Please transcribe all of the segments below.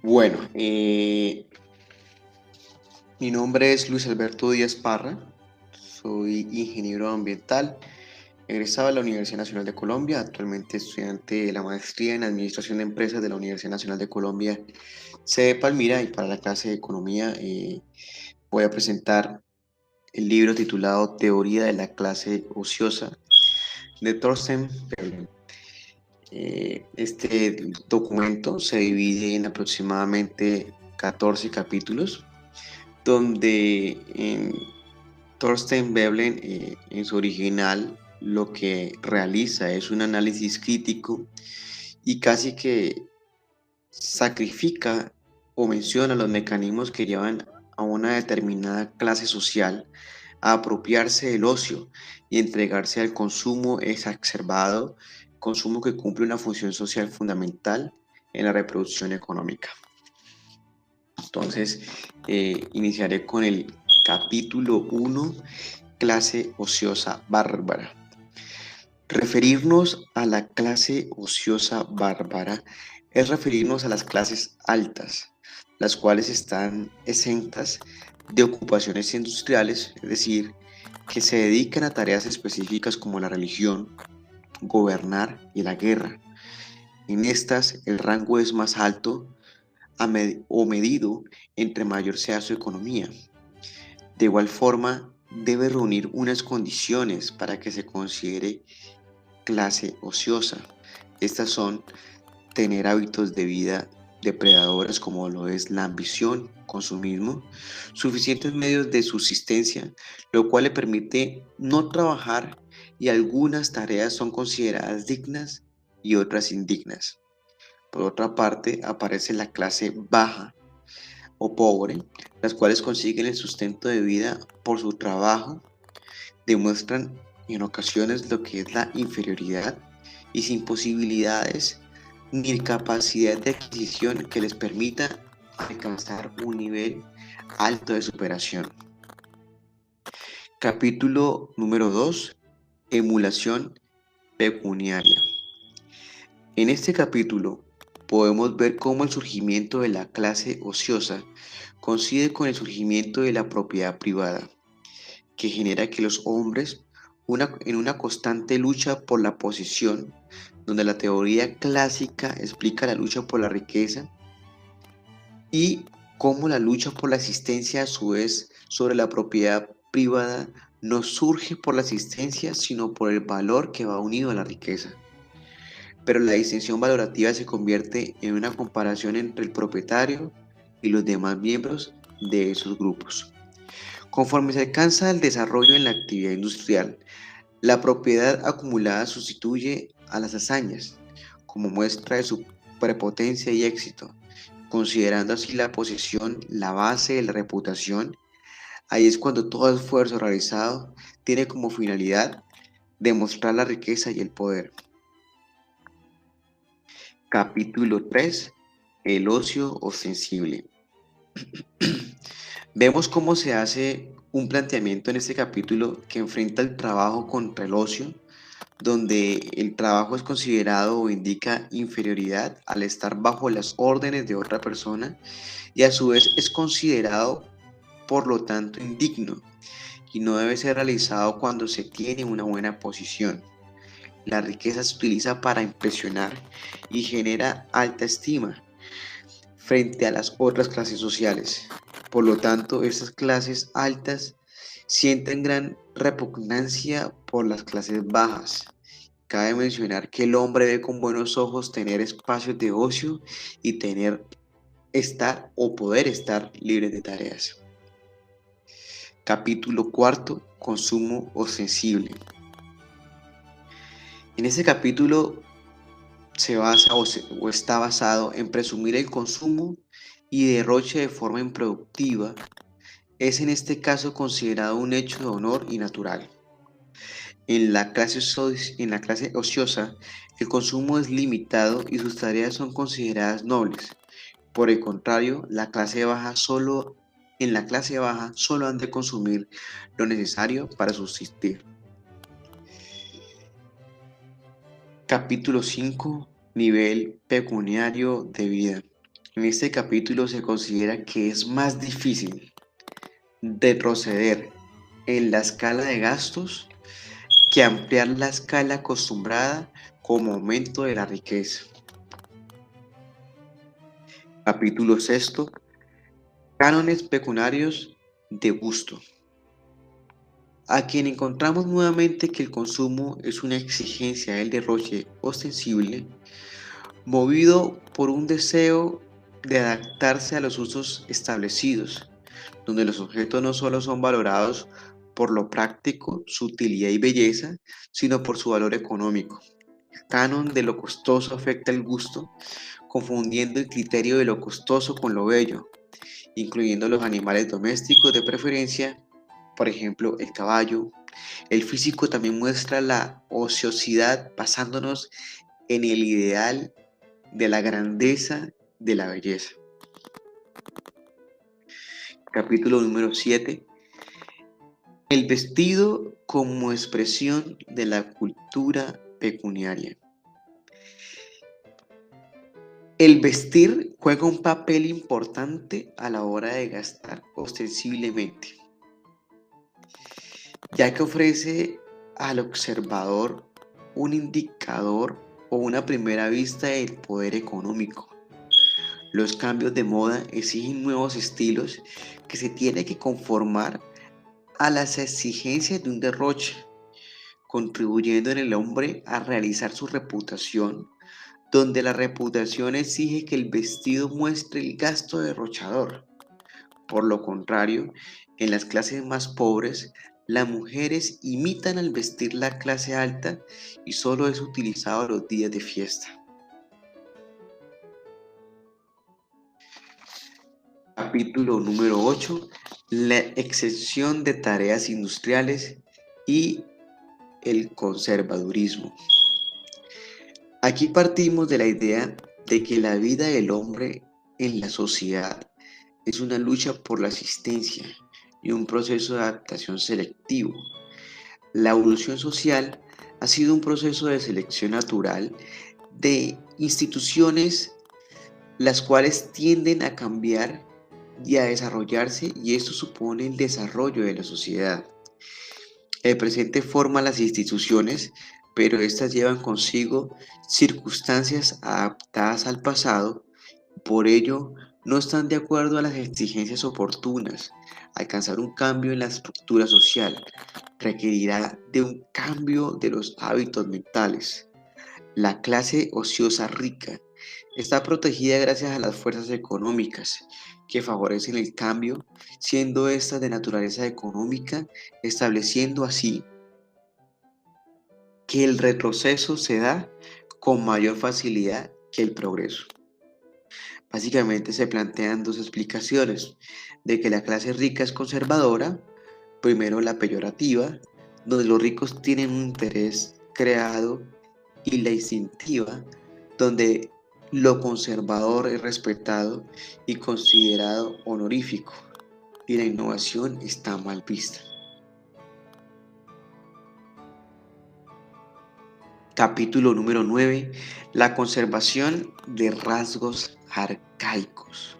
Bueno, mi nombre es Luis Alberto Díaz Parra, soy ingeniero ambiental, egresado de la Universidad Nacional de Colombia, actualmente estudiante de la maestría en Administración de Empresas de la Universidad Nacional de Colombia, sede Palmira, y para la clase de Economía voy a presentar el libro titulado Teoría de la clase ociosa de Thorsten Veblen. Este documento se divide en aproximadamente 14 capítulos, donde Thorstein Veblen, en su original, lo que realiza es un análisis crítico y casi que sacrifica o menciona los mecanismos que llevan a una determinada clase social a apropiarse del ocio y entregarse al consumo exacerbado, consumo que cumple una función social fundamental en la reproducción económica. Entonces, iniciaré con el capítulo 1, clase ociosa bárbara. Referirnos a la clase ociosa bárbara es referirnos a las clases altas, las cuales están exentas de ocupaciones industriales, es decir, que se dedican a tareas específicas como la religión, gobernar y la guerra. En estas, el rango es más alto o medido entre mayor sea su economía. De igual forma, debe reunir unas condiciones para que se considere clase ociosa. Estas son tener hábitos de vida depredadores como lo es la ambición, consumismo, suficientes medios de subsistencia, lo cual le permite no trabajar, y algunas tareas son consideradas dignas y otras indignas. Por otra parte, aparece la clase baja o pobre, las cuales consiguen el sustento de vida por su trabajo, demuestran en ocasiones lo que es la inferioridad y sin posibilidades ni capacidad de adquisición que les permita alcanzar un nivel alto de superación. Capítulo número 2. Emulación pecuniaria. En este capítulo podemos ver cómo el surgimiento de la clase ociosa coincide con el surgimiento de la propiedad privada, que genera que los hombres, en una constante lucha por la posesión, donde la teoría clásica explica la lucha por la riqueza y cómo la lucha por la existencia a su vez sobre la propiedad privada no surge por la existencia, sino por el valor que va unido a la riqueza. Pero la distinción valorativa se convierte en una comparación entre el propietario y los demás miembros de esos grupos. Conforme se alcanza el desarrollo en la actividad industrial, la propiedad acumulada sustituye a las hazañas como muestra de su prepotencia y éxito, considerando así la posesión la base de la reputación. Ahí es cuando todo esfuerzo realizado tiene como finalidad demostrar la riqueza y el poder. Capítulo 3. El ocio ostensible. Vemos cómo se hace un planteamiento en este capítulo que enfrenta el trabajo contra el ocio, donde el trabajo es considerado o indica inferioridad al estar bajo las órdenes de otra persona, y a su vez es considerado por lo tanto indigno y no debe ser realizado cuando se tiene una buena posición. La riqueza se utiliza para impresionar y genera alta estima frente a las otras clases sociales. Por lo tanto, estas clases altas sienten gran repugnancia por las clases bajas. Cabe mencionar que el hombre ve con buenos ojos tener espacios de ocio y estar o poder estar libre de tareas. Capítulo 4. Consumo ostensible. En este capítulo se basa o está basado en presumir el consumo y derroche de forma improductiva. Es en este caso considerado un hecho de honor y natural. En la clase ociosa, el consumo es limitado y sus tareas son consideradas nobles. Por el contrario, en la clase baja solo han de consumir lo necesario para subsistir. Capítulo 5. Nivel pecuniario de vida. En este capítulo se considera que es más difícil retroceder en la escala de gastos que ampliar la escala acostumbrada como aumento de la riqueza. Capítulo sexto. Cánones pecuniarios de gusto. A quien encontramos nuevamente que el consumo es una exigencia del derroche ostensible, movido por un deseo de adaptarse a los usos establecidos, donde los objetos no solo son valorados por lo práctico, su utilidad y belleza, sino por su valor económico. El canon de lo costoso afecta el gusto, confundiendo el criterio de lo costoso con lo bello, incluyendo los animales domésticos de preferencia, por ejemplo, el caballo. El físico también muestra la ociosidad basándonos en el ideal de la grandeza de la belleza. Capítulo número 7. El vestido como expresión de la cultura pecuniaria. El vestir juega un papel importante a la hora de gastar ostensiblemente, ya que ofrece al observador un indicador o una primera vista del poder económico. Los cambios de moda exigen nuevos estilos que se tienen que conformar a las exigencias de un derroche, contribuyendo en el hombre a realizar su reputación, donde la reputación exige que el vestido muestre el gasto derrochador. Por lo contrario, en las clases más pobres, las mujeres imitan al vestir la clase alta y solo es utilizado los días de fiesta. Capítulo número 8. La exención de tareas industriales y el conservadurismo. Aquí partimos de la idea de que la vida del hombre en la sociedad es una lucha por la existencia y un proceso de adaptación selectivo. La evolución social ha sido un proceso de selección natural de instituciones las cuales tienden a cambiar y a desarrollarse, y esto supone el desarrollo de la sociedad. El presente forma las instituciones, pero estas llevan consigo circunstancias adaptadas al pasado. Por ello, no están de acuerdo a las exigencias oportunas. Alcanzar un cambio en la estructura social requerirá de un cambio de los hábitos mentales. La clase ociosa rica está protegida gracias a las fuerzas económicas que favorecen el cambio, siendo estas de naturaleza económica, estableciendo así que el retroceso se da con mayor facilidad que el progreso. Básicamente se plantean dos explicaciones de que la clase rica es conservadora. Primero, la peyorativa, donde los ricos tienen un interés creado, y la instintiva, donde lo conservador es respetado y considerado honorífico, y la innovación está mal vista. Capítulo número 9. La conservación de rasgos arcaicos.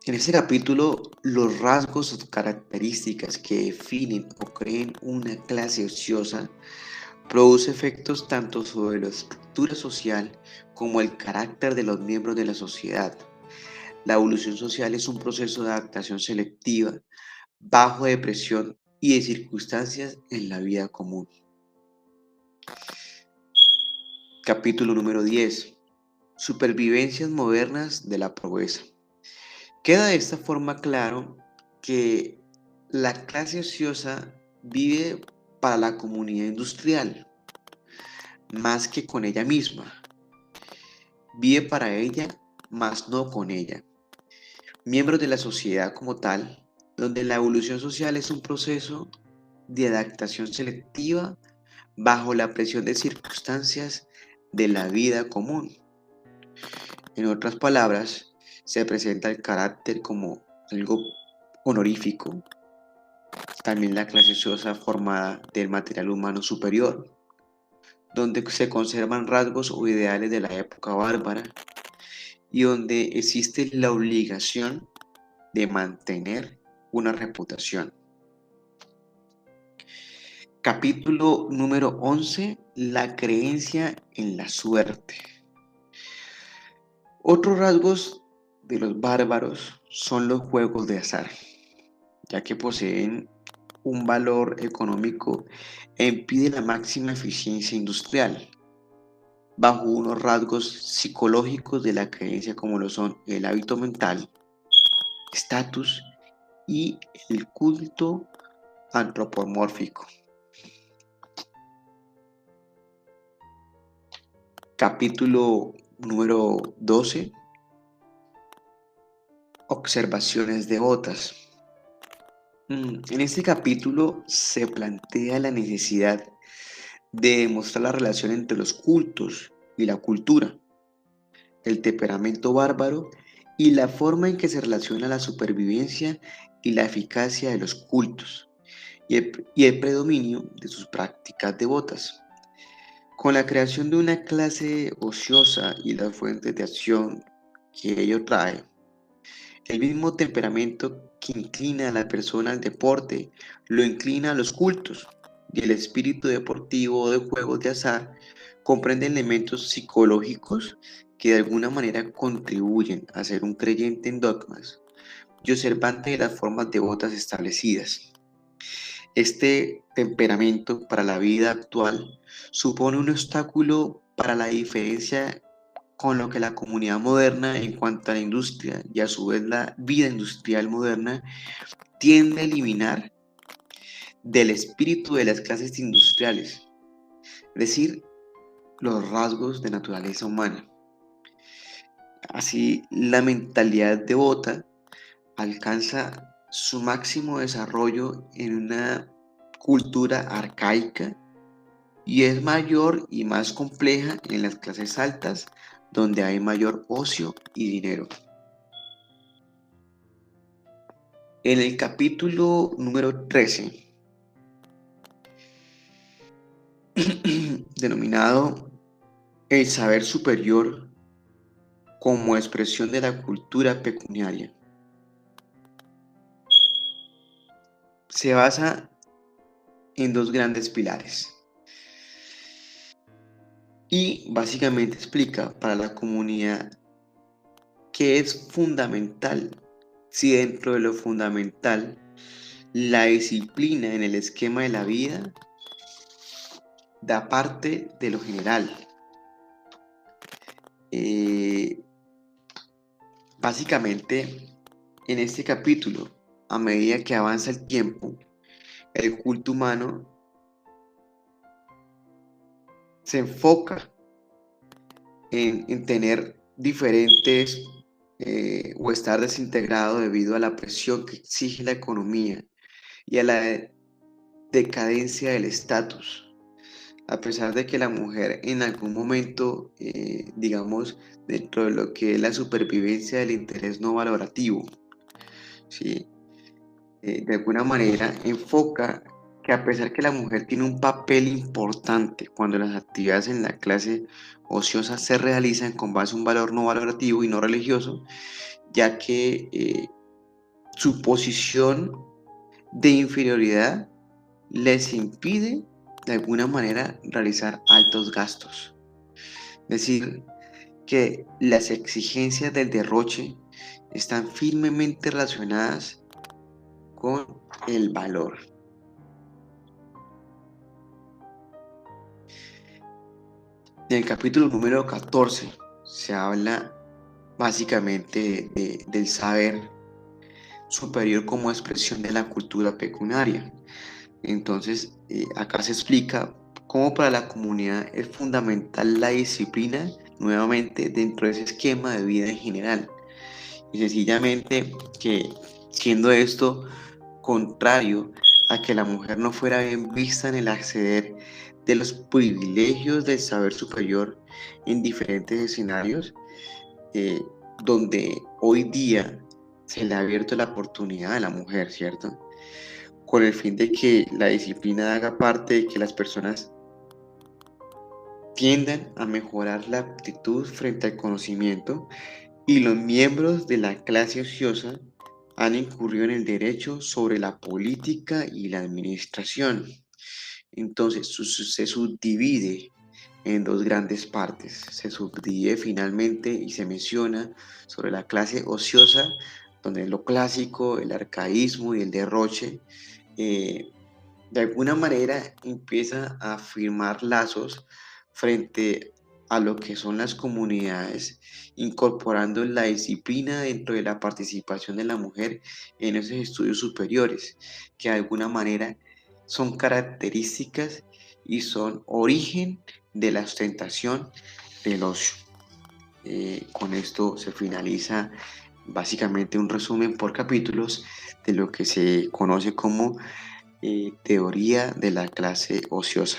En este capítulo, los rasgos o características que definen o creen una clase ociosa produce efectos tanto sobre la estructura social como el carácter de los miembros de la sociedad. La evolución social es un proceso de adaptación selectiva, bajo de presión y de circunstancias en la vida común. Capítulo número 10. Supervivencias modernas de la pobreza. Queda de esta forma claro que la clase ociosa vive para la comunidad industrial, más que con ella misma. Vive para ella, más no con ella. Miembros de la sociedad como tal, donde la evolución social es un proceso de adaptación selectiva bajo la presión de circunstancias de la vida común. En otras palabras, se presenta el carácter como algo honorífico. También la clase ociosa formada del material humano superior, donde se conservan rasgos o ideales de la época bárbara, y donde existe la obligación de mantener una reputación. Capítulo número 11. La creencia en la suerte. Otros rasgos de los bárbaros son los juegos de azar, ya que poseen un valor económico e impide la máxima eficiencia industrial, bajo unos rasgos psicológicos de la creencia como lo son el hábito mental, estatus y el culto antropomórfico. Capítulo número 12. Observaciones devotas. En este capítulo se plantea la necesidad de demostrar la relación entre los cultos y la cultura, el temperamento bárbaro y la forma en que se relaciona la supervivencia y la eficacia de los cultos y el predominio de sus prácticas devotas. Con la creación de una clase ociosa y las fuentes de acción que ello trae, el mismo temperamento que inclina a la persona al deporte lo inclina a los cultos, y el espíritu deportivo de juegos de azar comprende elementos psicológicos que de alguna manera contribuyen a ser un creyente en dogmas y observante de las formas devotas establecidas. Este temperamento para la vida actual supone un obstáculo para la diferencia con lo que la comunidad moderna en cuanto a la industria y a su vez la vida industrial moderna tiende a eliminar del espíritu de las clases industriales, es decir, los rasgos de naturaleza humana. Así, la mentalidad devota alcanza su máximo desarrollo en una cultura arcaica y es mayor y más compleja en las clases altas, donde hay mayor ocio y dinero. En el capítulo número 13, denominado El saber superior como expresión de la cultura pecuniaria, se basa en dos grandes pilares y básicamente explica para la comunidad que es fundamental, si dentro de lo fundamental, la disciplina en el esquema de la vida da parte de lo general. Básicamente, en este capítulo, a medida que avanza el tiempo, el culto humano se enfoca en tener diferentes o estar desintegrado debido a la presión que exige la economía y a la decadencia del estatus. A pesar de que la mujer en algún momento, digamos, dentro de lo que es la supervivencia del interés no valorativo, ¿sí? De alguna manera enfoca que a pesar que la mujer tiene un papel importante cuando las actividades en la clase ociosa se realizan con base a un valor no valorativo y no religioso, ya que su posición de inferioridad les impide de alguna manera realizar altos gastos. Es decir, que las exigencias del derroche están firmemente relacionadas con el valor. En el capítulo número 14 se habla básicamente del saber superior como expresión de la cultura pecuniaria. Entonces, acá se explica cómo para la comunidad es fundamental la disciplina, nuevamente dentro de ese esquema de vida en general. Y sencillamente que siendo esto contrario a que la mujer no fuera bien vista en el acceder de los privilegios del saber superior en diferentes escenarios, eh, donde hoy día se le ha abierto la oportunidad a la mujer, ¿cierto? Con el fin de que la disciplina haga parte de que las personas tiendan a mejorar la aptitud frente al conocimiento y los miembros de la clase ociosa han incurrido en el derecho sobre la política y la administración. Entonces, se subdivide en dos grandes partes. Se subdivide finalmente y se menciona sobre la clase ociosa, donde lo clásico, el arcaísmo y el derroche, eh, de alguna manera empieza a firmar lazos frente a lo que son las comunidades, incorporando la disciplina dentro de la participación de la mujer en esos estudios superiores, que de alguna manera son características y son origen de la ostentación del ocio. Con esto se finaliza básicamente un resumen por capítulos de lo que se conoce como teoría de la clase ociosa.